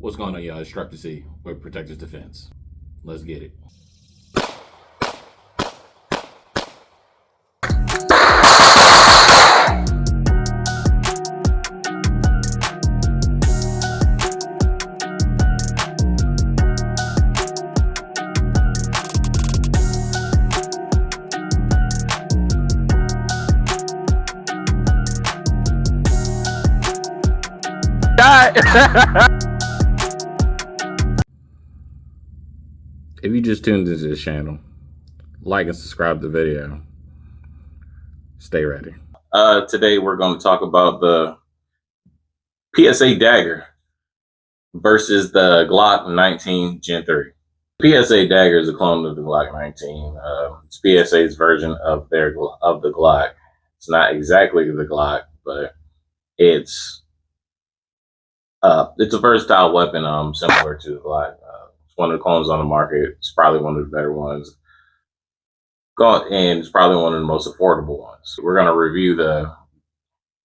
What's going on, y'all? It's Struck to See with Protectors Defense. Let's get it. If you just tuned into this channel, like and subscribe to the video. Stay ready. Today we're going to talk about the PSA Dagger versus the Glock 19 Gen 3. PSA Dagger is a clone of the Glock 19. It's PSA's version of the Glock. It's not exactly the Glock, but it's a versatile weapon, similar to the Glock. It's one of the clones on the market. It's probably one of the better ones. And it's probably one of the most affordable ones. We're going to review the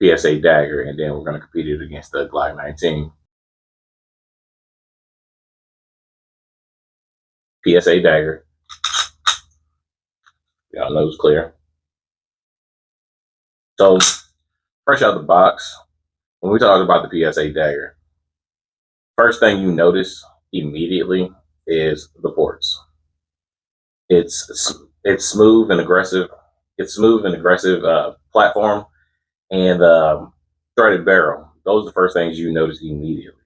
PSA Dagger, and then we're going to compete it against the Glock 19. PSA Dagger. Y'all know it's clear. So, fresh out the box, when we talk about the PSA Dagger, first thing you notice immediately is the ports. It's smooth and aggressive. It's smooth and aggressive platform and threaded barrel. Those are the first things you notice immediately.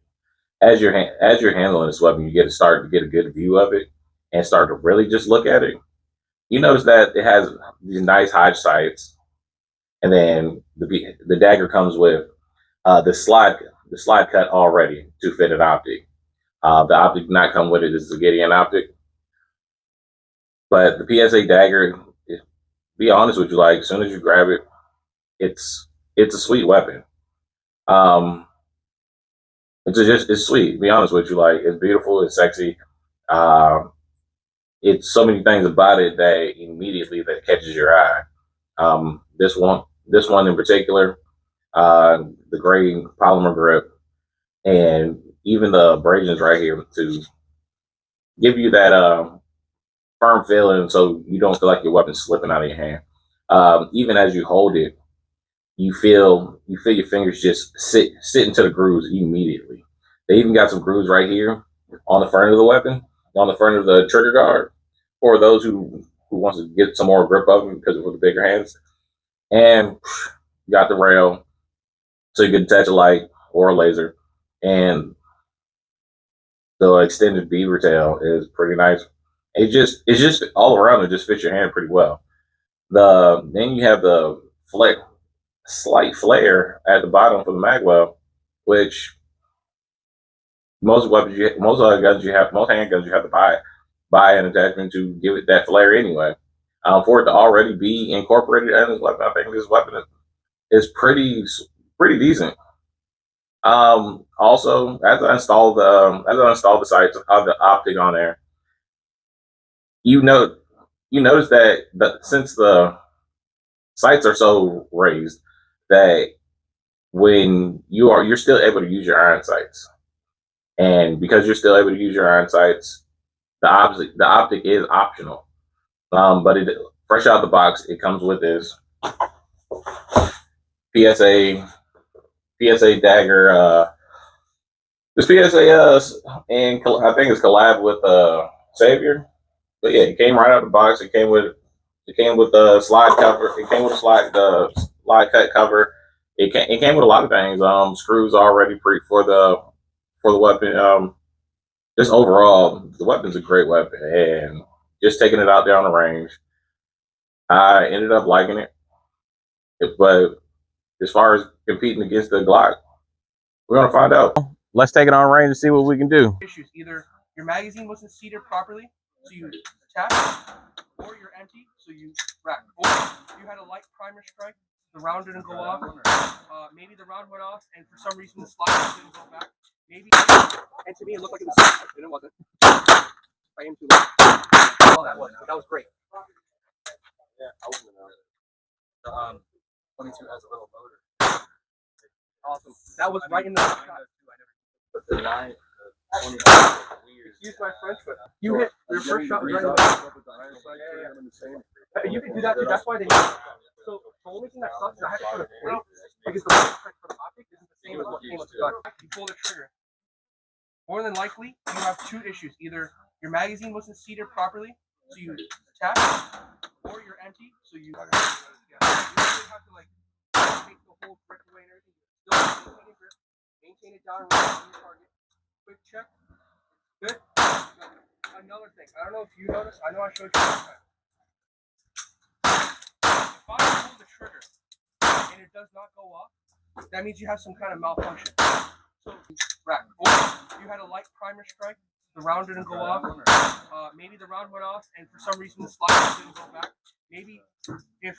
As you're handling this weapon, you start to get a good view of it and start to really just look at it. You notice that it has these nice Hodge sights, and then the dagger comes with the slide cut already to fit an optic. The optic did not come with it. This is a Gideon optic. But the PSA Dagger, be honest with you, like as soon as you grab it, it's a sweet weapon. It's sweet. Be honest with you, like it's beautiful, it's sexy. It's so many things about it that immediately that catches your eye. This one in particular, the gray polymer grip, and even the abrasions right here to give you that firm feeling, so you don't feel like your weapon's slipping out of your hand. Even as you hold it, you feel your fingers just sit into the grooves immediately. They even got some grooves right here on the front of the weapon, on the front of the trigger guard, for those who wants to get some more grip of them because of the bigger hands. And you got the rail, so you can attach a light or a laser, and the extended beaver tail is pretty nice. It's just all around, it just fits your hand pretty well. Then you have the slight flare at the bottom for the magwell, which most handguns you have to buy an attachment to give it that flare anyway. For it to already be incorporated in this weapon, I think this weapon is pretty decent. Also, as I installed the sights of the optic on there, you notice that since the sights are so raised, that when you're still able to use your iron sights, and because you're still able to use your iron sights, the optic is optional. But fresh out the box, it comes with this PSA Dagger. This PSA and I think it's collab with Savior. But yeah, it came right out of the box. It came with the slide cover. It came with the slide cut cover. It came with a lot of things. Screws already for the weapon. Just overall, the weapon's a great weapon, and just taking it out there on the range, I ended up liking it. But as far as competing against the Glock, we're gonna find out. Let's take it on range and see what we can do. Issues: either your magazine wasn't seated properly, so you tap, or you're empty, so you rack, or you had a light primer strike, the round didn't go off. Maybe the round went off, and for some reason the slide didn't go back. Maybe, and to me it looked like it was, and it wasn't. I am too low. Oh, that was great. Yeah, I wouldn't know. 22 has a little motor. Awesome. That was right in the shot. The 9, Excuse my French, but you hit your first shot right in the back. You can do that too. That's why they need it. So the only thing that sucks is I have to put a plate because the weight for the optic isn't the same as what came with the gun. You pull the trigger. More than likely, you have two issues. Either your magazine wasn't seated properly, so you tap, or you're empty, so you really have to like take the whole grip away and everything. Still maintain a grip, maintain it down right on your target. Quick check. Good. Another thing, I don't know if you noticed. I know I showed you last time. If I pull the trigger and it does not go off, that means you have some kind of malfunction. So rack. Or you had a light primer strike, the round didn't go off. Maybe the round went off, and for some reason the slider didn't go back. Maybe if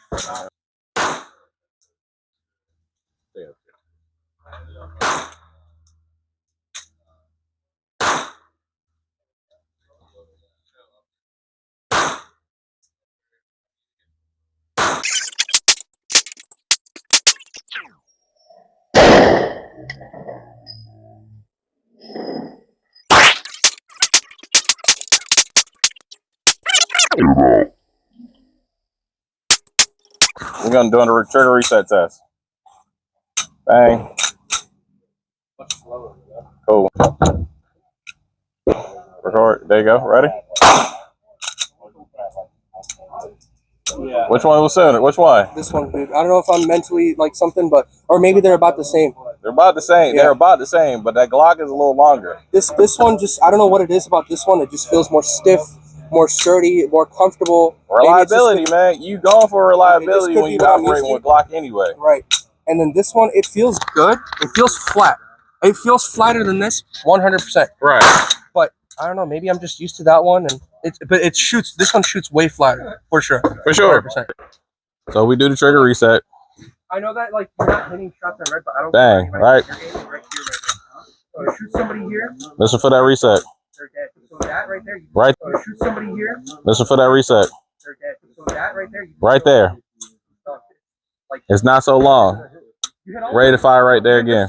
We're gonna do a trigger reset test. Bang. Cool. Record. There you go. Ready? Which one was sooner? Which one? this one, dude. I don't know if I'm mentally like something, but or maybe they're about the same. They're about the same. Yeah. They're about the same, but that Glock is a little longer. This one just I don't know what it is about this one. It just feels more stiff, more sturdy, more comfortable. Reliability, man. You going for reliability when you operate with Glock anyway. Right. And then this one, it feels good. It feels flat. It feels flatter than this, 100%. Right. But I don't know. Maybe I'm just used to that one, and it shoots. This one shoots way flatter, for sure. For sure. 100%. So we do the trigger reset. I know that like you're not hitting shots on red, but I don't. Bang. Right. You're aiming right here, right now. So shoot somebody here. Listen for that reset. They're dead. So that right there. Right. So shoot somebody here. Listen for that reset. They're dead. So that right there. Right there. It's not so long. Ready to fire right there again.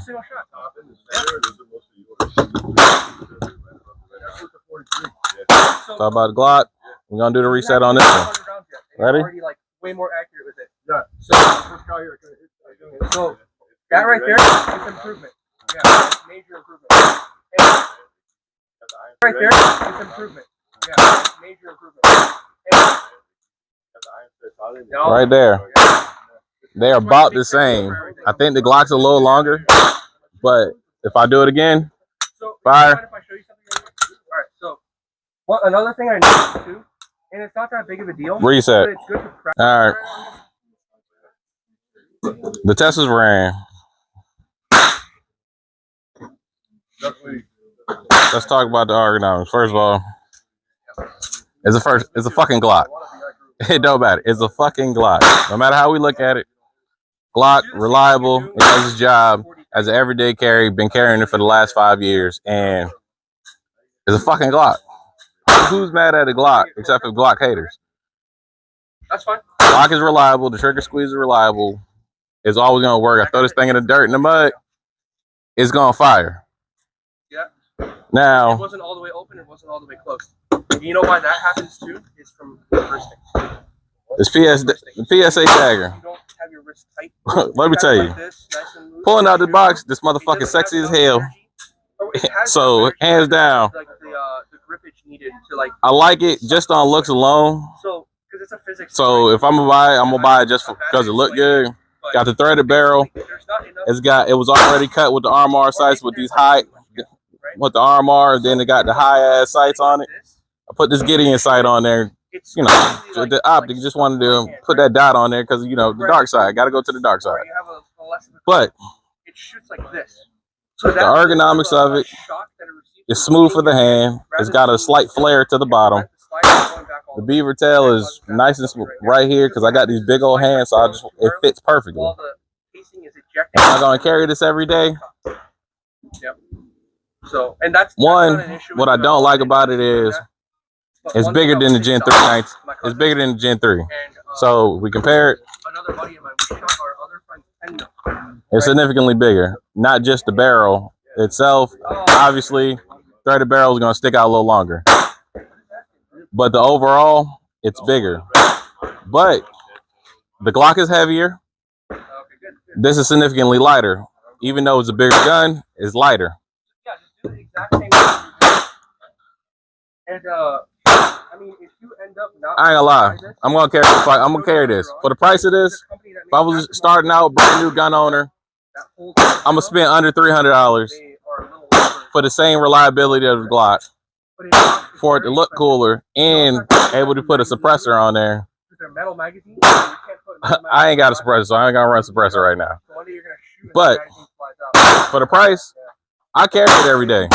Talk about the Glock. We're gonna do the reset on this one. Ready? Like way more accurate with it. Yeah. So that right there is improvement. Yeah, major improvement. And right there is improvement. Yeah, major improvement. And right there. They're about the same. I think the Glock's a little longer, but if I do it again, fire. Alright, so another thing I noticed too, and it's not that big of a deal. Reset. But it's good to practice. All right. The test is ran. Let's talk about the ergonomics. First of all, it's a fucking Glock. It don't matter. It's a fucking Glock. No matter how we look at it, Glock, reliable. It does its job as an everyday carry. Been carrying it for the last 5 years, and it's a fucking Glock. Who's mad at a Glock except for Glock haters? That's fine. Glock is reliable. The trigger squeeze is reliable. It's always gonna work. I throw this thing in the dirt, in the mud, it's gonna fire. Yeah. Now it wasn't all the way open. It wasn't all the way closed. And you know why that happens too? Is from wristing. It's PSA Dagger. You don't have your wrist tight. Let me tell you. Like this, nice and loose. Pulling out the box, this motherfucker sexy as hell. So hands down. Like the grippage needed to like. I like it just on looks alone. So because it's a physics. So if I'm gonna buy it just because it looked good. Got the threaded barrel. It was already cut with the RMR sights with these with the RMR. Then it got the high ass sights on it. I put this Gideon sight on there. You know, the optic just wanted to put that dot on there because you know the dark side. Got to go to the dark side. But it shoots like this. So the ergonomics of it is smooth for the hand. It's got a slight flare to the bottom. The beaver tail is nice and smooth right here because I got these big old hands, so it fits perfectly. I'm gonna carry this every day. Yep. So, and that's one. What I don't like about it is it's bigger than the Gen 3 nights. It's bigger than the Gen 3. So we compare it. It's significantly bigger. Not just the barrel itself, obviously, threaded barrel is going to stick out a little longer. But the overall, it's bigger. But the Glock is heavier. This is significantly lighter. Even though it's a bigger gun, it's lighter. Yeah, just do the exact same thing. And I mean, if you end up not, I ain't gonna lie. I'm gonna carry this. For the price of this, if I was starting out, brand new gun owner, I'm gonna spend under $300 for the same reliability of the Glock, for it to look cooler and able to put a suppressor on there. I ain't got a suppressor, so I ain't gonna run a suppressor right now. But for the price, I carry it every day.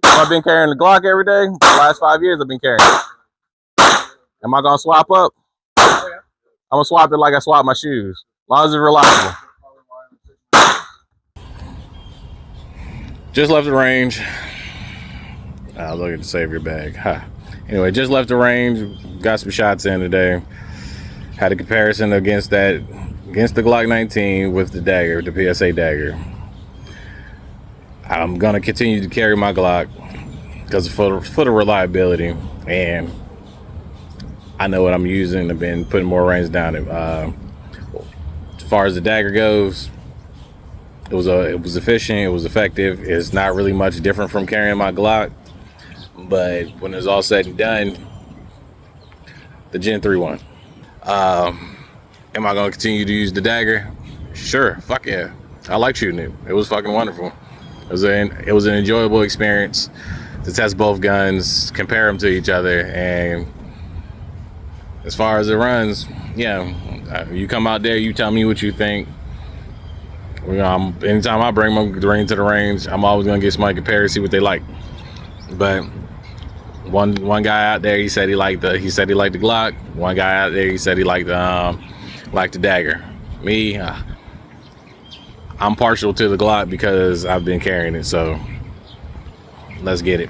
I've been carrying the Glock every day. The last 5 years I've been carrying it. Am I gonna swap up? I'm gonna swap it like I swap my shoes. As long as it's reliable. Just left the range. Look at the save your bag. Huh. Anyway, just left the range. Got some shots in today. Had a comparison against the Glock 19 with the Dagger, the PSA Dagger. I'm gonna continue to carry my Glock because for the reliability, and I know what I'm using. I've been putting more range down. As far as the Dagger goes, it was efficient. It was effective. It's not really much different from carrying my Glock, but when it's all said and done, the Gen 3 won. Am I gonna continue to use the Dagger? Sure. Fuck yeah. I like shooting it. It was fucking wonderful. It was an enjoyable experience to test both guns, compare them to each other, and as far as it runs, yeah, you come out there, you tell me what you think. Anytime I bring my ring to the range, I'm always gonna get somebody compare, see what they like. But one guy out there, he said he liked the Glock. One guy out there, he said he liked the Dagger. Me, I'm partial to the Glock because I've been carrying it, so let's get it.